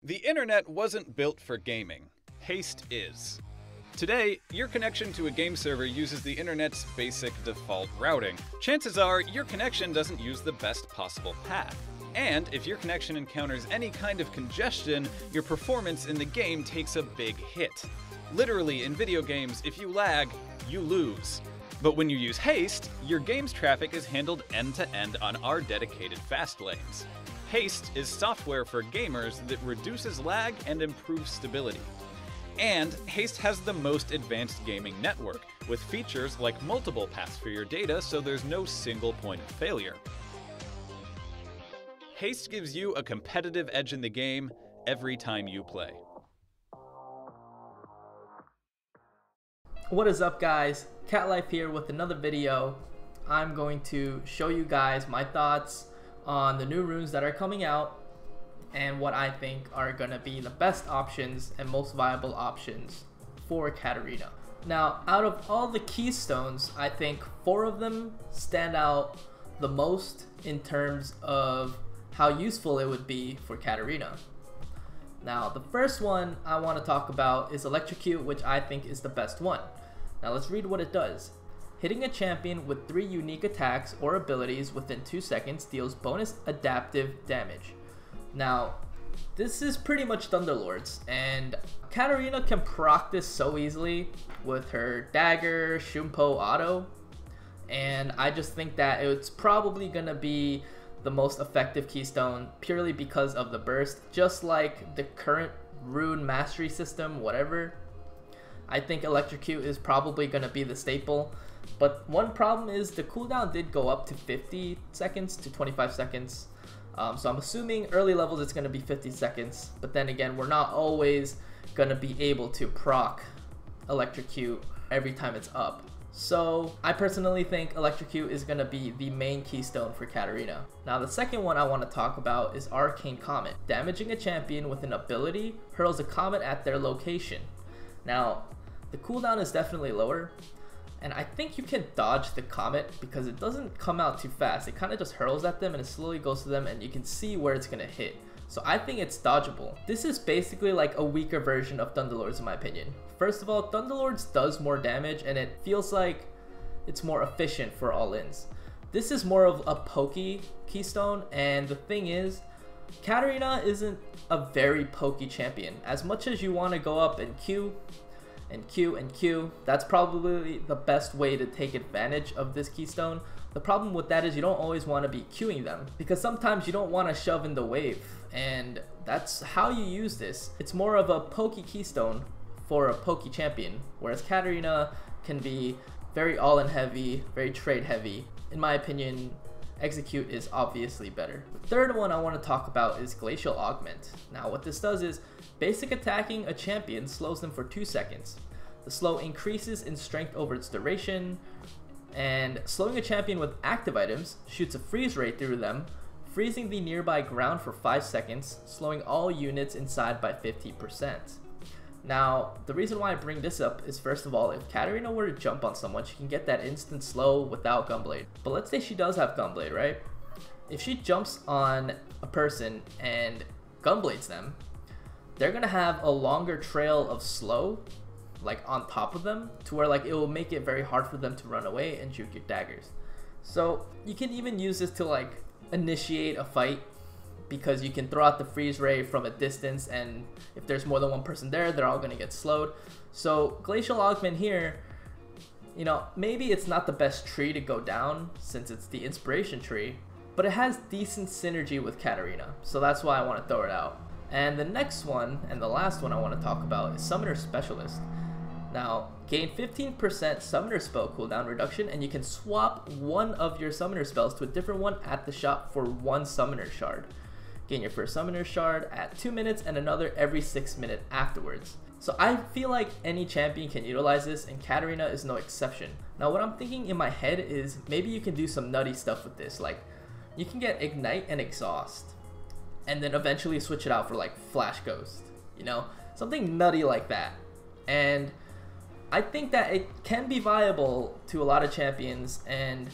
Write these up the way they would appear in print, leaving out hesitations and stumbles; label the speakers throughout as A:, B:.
A: The internet wasn't built for gaming. Haste is. Today, your connection to a game server uses the internet's basic default routing. Chances are, your connection doesn't use the best possible path. And if your connection encounters any kind of congestion, your performance in the game takes a big hit. Literally, in video games, if you lag, you lose. But when you use Haste, your game's traffic is handled end-to-end on our dedicated fast lanes. Haste is software for gamers that reduces lag and improves stability. And Haste has the most advanced gaming network, with features like multiple paths for your data so there's no single point of failure. Haste gives you a competitive edge in the game every time you play.
B: What is up, guys? Katlife here with another video. I'm going to show you guys my thoughts on the new runes that are coming out and what I think are going to be the best options and most viable options for Katarina. Now, out of all the Keystones, I think 4 of them stand out the most in terms of how useful it would be for Katarina. Now, the first one I want to talk about is Electrocute, which I think is the best one. Now, let's read what it does. Hitting a champion with 3 unique attacks or abilities within 2 seconds deals bonus adaptive damage. Now, this is pretty much Thunderlords, and Katarina can proc this so easily with her Dagger, Shumpo auto, and I just think that it's probably going to be the most effective Keystone purely because of the burst, just like the current rune mastery system, whatever. I think Electrocute is probably going to be the staple. But one problem is the cooldown did go up to 50 seconds to 25 seconds. So I'm assuming early levels it's going to be 50 seconds. But then again, we're not always going to be able to proc Electrocute every time it's up. So I personally think Electrocute is going to be the main Keystone for Katarina. Now, the second one I want to talk about is Arcane Comet. Damaging a champion with an ability hurls a comet at their location. Now, the cooldown is definitely lower. And I think you can dodge the comet because it doesn't come out too fast. It kind of just hurls at them and it slowly goes to them and you can see where it's going to hit. So I think it's dodgeable. This is basically like a weaker version of Thunderlords in my opinion. First of all, Thunderlords does more damage and it feels like it's more efficient for all-ins. This is more of a pokey Keystone, and the thing is, Katarina isn't a very pokey champion. As much as you want to go up and Q, and Q and Q, that's probably the best way to take advantage of this Keystone. The problem with that is you don't always want to be queuing them because sometimes you don't want to shove in the wave, and that's how you use this. It's more of a pokey Keystone for a pokey champion, whereas Katarina can be very all-in heavy, very trade heavy. In my opinion, Execute is obviously better. The third one I want to talk about is Glacial Augment. Now, what this does is basic attacking a champion slows them for 2 seconds. The slow increases in strength over its duration, and slowing a champion with active items shoots a freeze ray through them, freezing the nearby ground for 5 seconds, slowing all units inside by 50%. Now, the reason why I bring this up is, first of all, if Katarina were to jump on someone, she can get that instant slow without Gunblade. But let's say she does have Gunblade, right? If she jumps on a person and Gunblades them, they're gonna have a longer trail of slow, like on top of them, to where like it will make it very hard for them to run away and juke your daggers. So you can even use this to like initiate a fight, because you can throw out the freeze ray from a distance, and if there's more than one person there, they're all gonna get slowed. So Glacial Augment here, you know, maybe it's not the best tree to go down since it's the inspiration tree, but it has decent synergy with Katarina, so that's why I want to throw it out. And the next one, and the last one I want to talk about, is Summoner Specialist. Now, gain 15% Summoner spell cooldown reduction, and you can swap one of your Summoner spells to a different one at the shop for 1 Summoner shard. Gain your first Summoner shard at 2 minutes and another every 6 minutes afterwards. So I feel like any champion can utilize this, and Katarina is no exception. Now, what I'm thinking in my head is maybe you can do some nutty stuff with this, like you can get Ignite and Exhaust, and then eventually switch it out for like Flash Ghost, you know, something nutty like that. And I think that it can be viable to a lot of champions, and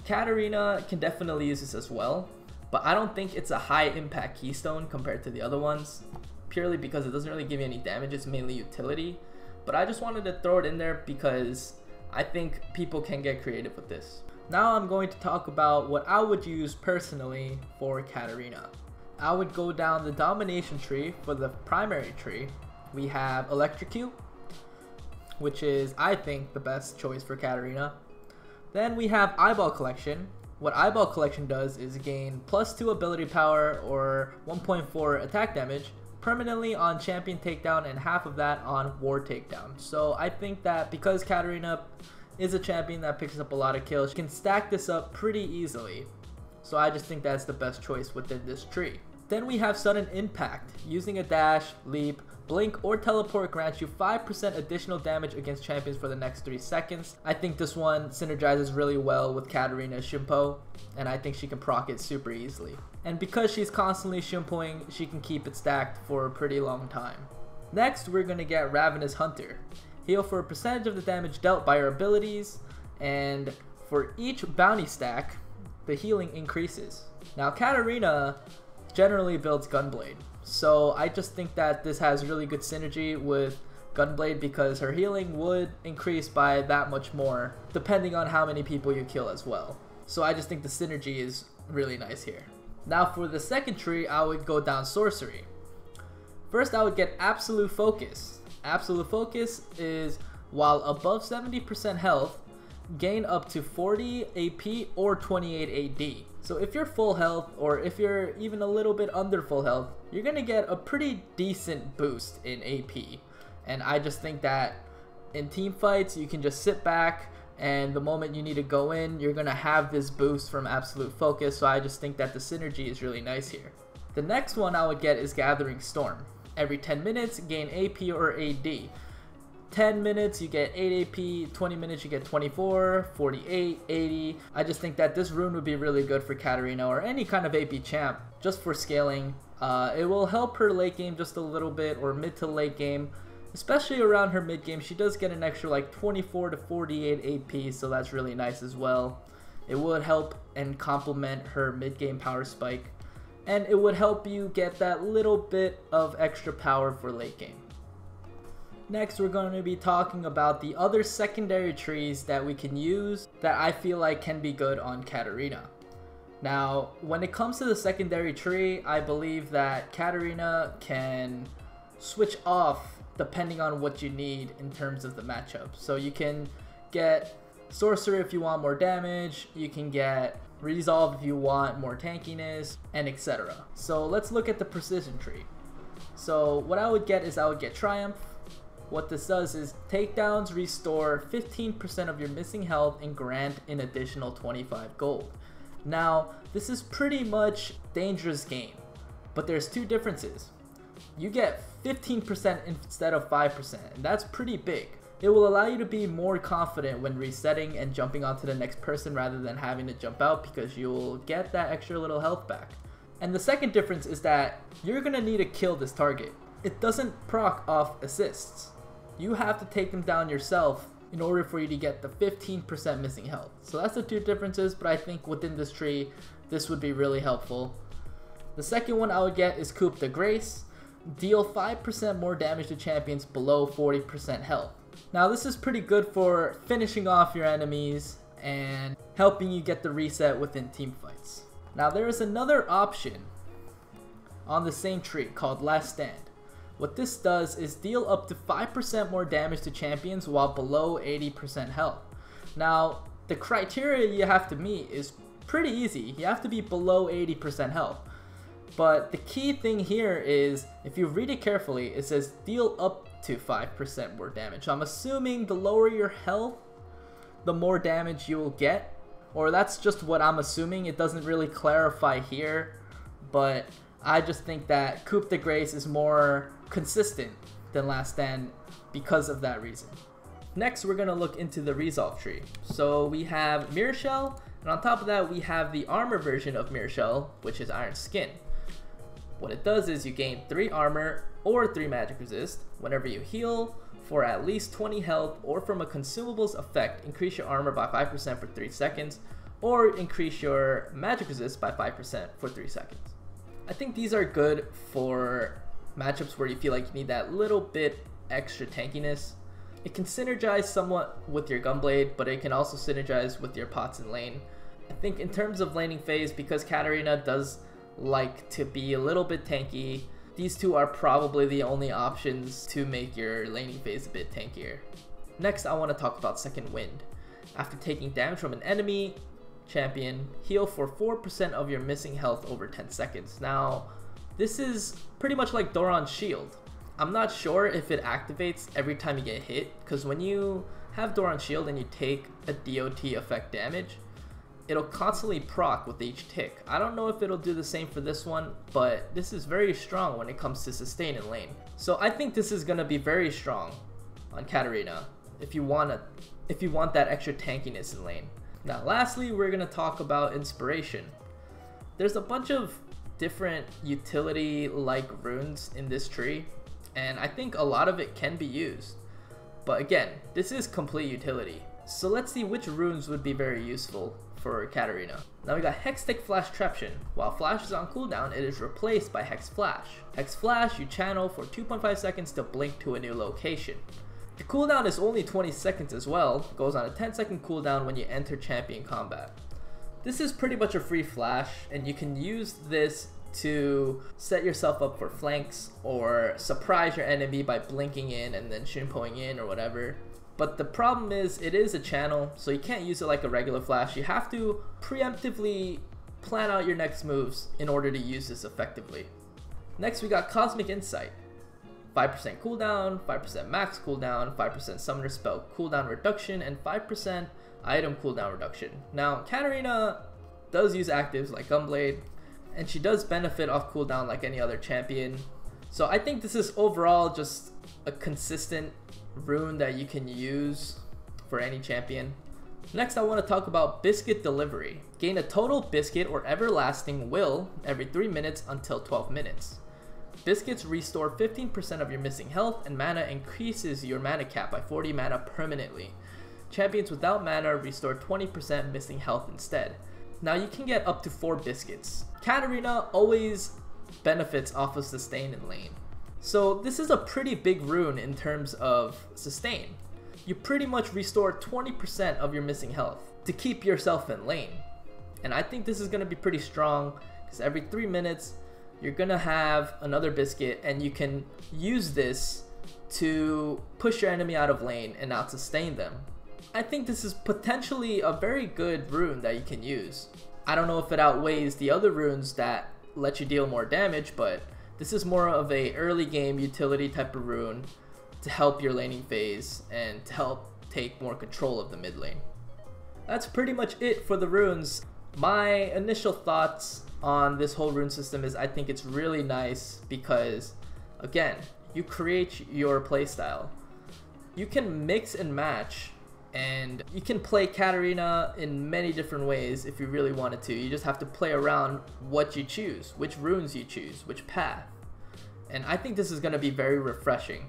B: Katarina can definitely use this as well. But I don't think it's a high impact Keystone compared to the other ones. purely because it doesn't really give you any damage. It's mainly utility. But I just wanted to throw it in there because I think people can get creative with this. Now I'm going to talk about what I would use personally for Katarina. I would go down the domination tree. For the primary tree, we have Electrocute, which is, I think, the best choice for Katarina. Then we have Eyeball Collection. What Eyeball Collection does is gain +2 ability power or 1.4 attack damage permanently on champion takedown and half of that on war takedown. So I think that because Katarina is a champion that picks up a lot of kills, she can stack this up pretty easily. So I just think that's the best choice within this tree. Then we have Sudden Impact. Using a dash, leap, blink, or teleport grants you 5% additional damage against champions for the next 3 seconds. I think this one synergizes really well with Katarina's Shimpo, and I think she can proc it super easily. And because she's constantly Shimpoing, she can keep it stacked for a pretty long time. Next, we're going to get Ravenous Hunter. Heal for a percentage of the damage dealt by your abilities, and for each bounty stack, the healing increases. Now, Katarina generally builds Gunblade, so I just think that this has really good synergy with Gunblade because her healing would increase by that much more depending on how many people you kill as well. So I just think the synergy is really nice here. Now for the second tree, I would go down Sorcery. First, I would get Absolute Focus. Absolute Focus is, while above 70% health, gain up to 40 AP or 28 AD. So if you're full health, or if you're even a little bit under full health, you're gonna get a pretty decent boost in AP. And I just think that in team fights, you can just sit back, and the moment you need to go in, you're gonna have this boost from Absolute Focus. So I just think that the synergy is really nice here. The next one I would get is Gathering Storm. Every 10 minutes, gain AP or AD. 10 minutes you get 8 AP, 20 minutes you get 24, 48, 80. I just think that this rune would be really good for Katarina or any kind of AP champ just for scaling. It will help her late game just a little bit, or mid to late game, especially around her mid game. She does get an extra like 24 to 48 AP, so that's really nice as well. It would help and complement her mid game power spike, and it would help you get that little bit of extra power for late game. Next, we're going to be talking about the other secondary trees that we can use that I feel like can be good on Katarina. Now, when it comes to the secondary tree, I believe that Katarina can switch off depending on what you need in terms of the matchup. So you can get Sorcerer if you want more damage, you can get Resolve if you want more tankiness, and etc. So let's look at the precision tree. So what I would get is I would get Triumph. What this does is takedowns restore 15% of your missing health and grant an additional 25 gold. Now, this is pretty much dangerous game, but there's two differences. You get 15% instead of 5%, and that's pretty big. It will allow you to be more confident when resetting and jumping onto the next person rather than having to jump out, because you'll get that extra little health back. And the second difference is that you're gonna need to kill this target. It doesn't proc off assists. You have to take them down yourself in order for you to get the 15% missing health. So that's the two differences, but I think within this tree, this would be really helpful. The second one I would get is Coup de Grace. Deal 5% more damage to champions below 40% health. Now this is pretty good for finishing off your enemies and helping you get the reset within team fights. Now there is another option on the same tree called Last Stand. What this does is deal up to 5% more damage to champions while below 80% health. Now, the criteria you have to meet is pretty easy. You have to be below 80% health. But the key thing here is, if you read it carefully, it says deal up to 5% more damage. So I'm assuming the lower your health, the more damage you will get. Or that's just what I'm assuming. It doesn't really clarify here. But I just think that Coup de Grace is more consistent than Last Stand because of that reason. Next, we're going to look into the Resolve tree. So we have Mirror Shell, and on top of that we have the armor version of Mirror Shell, which is Iron Skin. What it does is you gain 3 armor or 3 magic resist whenever you heal for at least 20 health, or from a consumables effect, increase your armor by 5% for 3 seconds, or increase your magic resist by 5% for 3 seconds. I think these are good for matchups where you feel like you need that little bit extra tankiness. It can synergize somewhat with your Gunblade, but it can also synergize with your pots in lane. I think in terms of laning phase, because Katarina does like to be a little bit tanky, these two are probably the only options to make your laning phase a bit tankier. Next, I want to talk about Second Wind. After taking damage from an enemy champion, heal for 4% of your missing health over 10 seconds. Now, this is pretty much like Doran's shield. I'm not sure if it activates every time you get hit, because when you have Doran's shield and you take a DOT effect damage, it'll constantly proc with each tick. I don't know if it'll do the same for this one, but this is very strong when it comes to sustain in lane. So I think this is going to be very strong on Katarina if you want that extra tankiness in lane. Now lastly, we're going to talk about inspiration. There's a bunch of different utility like runes in this tree, and I think a lot of it can be used. But again, this is complete utility. So let's see which runes would be very useful for Katarina. Now we got Hex Tick Flash Treption. While Flash is on cooldown, it is replaced by Hex Flash. Hex Flash you channel for 2.5 seconds to blink to a new location. The cooldown is only 20 seconds as well, goes on a 10-second cooldown when you enter champion combat. This is pretty much a free flash, and you can use this to set yourself up for flanks or surprise your enemy by blinking in and then shimpoing in or whatever. But the problem is it is a channel, so you can't use it like a regular flash. You have to preemptively plan out your next moves in order to use this effectively. Next we got Cosmic Insight. 5% cooldown, 5% max cooldown, 5% summoner spell cooldown reduction, and 5% item cooldown reduction. Now Katarina does use actives like Gunblade, and she does benefit off cooldown like any other champion. So I think this is overall just a consistent rune that you can use for any champion. Next I want to talk about Biscuit Delivery. Gain a total biscuit or everlasting will every 3 minutes until 12 minutes. Biscuits restore 15% of your missing health, and mana increases your mana cap by 40 mana permanently. Champions without mana restore 20% missing health instead. Now you can get up to 4 biscuits. Katarina always benefits off of sustain in lane. So this is a pretty big rune in terms of sustain. You pretty much restore 20% of your missing health to keep yourself in lane. And I think this is going to be pretty strong, because every 3 minutes you're going to have another biscuit, and you can use this to push your enemy out of lane and out sustain them. I think this is potentially a very good rune that you can use. I don't know if it outweighs the other runes that let you deal more damage, but this is more of a early game utility type of rune to help your laning phase and to help take more control of the mid lane. That's pretty much it for the runes. My initial thoughts on this whole rune system is I think it's really nice because, again, you create your playstyle. You can mix and match, and you can play Katarina in many different ways if you really wanted to. You just have to play around what you choose, which runes you choose, which path. And I think this is going to be very refreshing.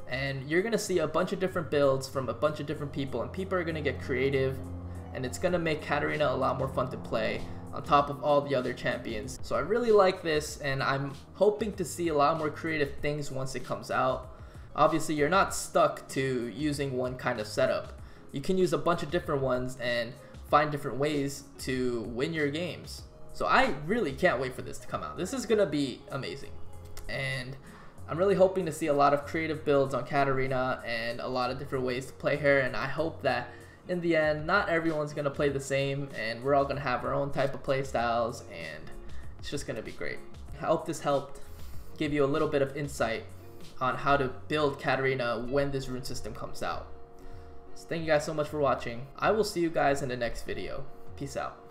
B: And you're going to see a bunch of different builds from a bunch of different people, and people are going to get creative, and it's going to make Katarina a lot more fun to play on top of all the other champions. So I really like this, and I'm hoping to see a lot more creative things once it comes out. Obviously, you're not stuck to using one kind of setup. You can use a bunch of different ones and find different ways to win your games. So I really can't wait for this to come out. This is going to be amazing. And I'm really hoping to see a lot of creative builds on Katarina and a lot of different ways to play her, and I hope that in the end, not everyone's going to play the same, and we're all going to have our own type of play styles, and it's just going to be great. I hope this helped give you a little bit of insight on how to build Katarina when this rune system comes out. So thank you guys so much for watching. I will see you guys in the next video. Peace out.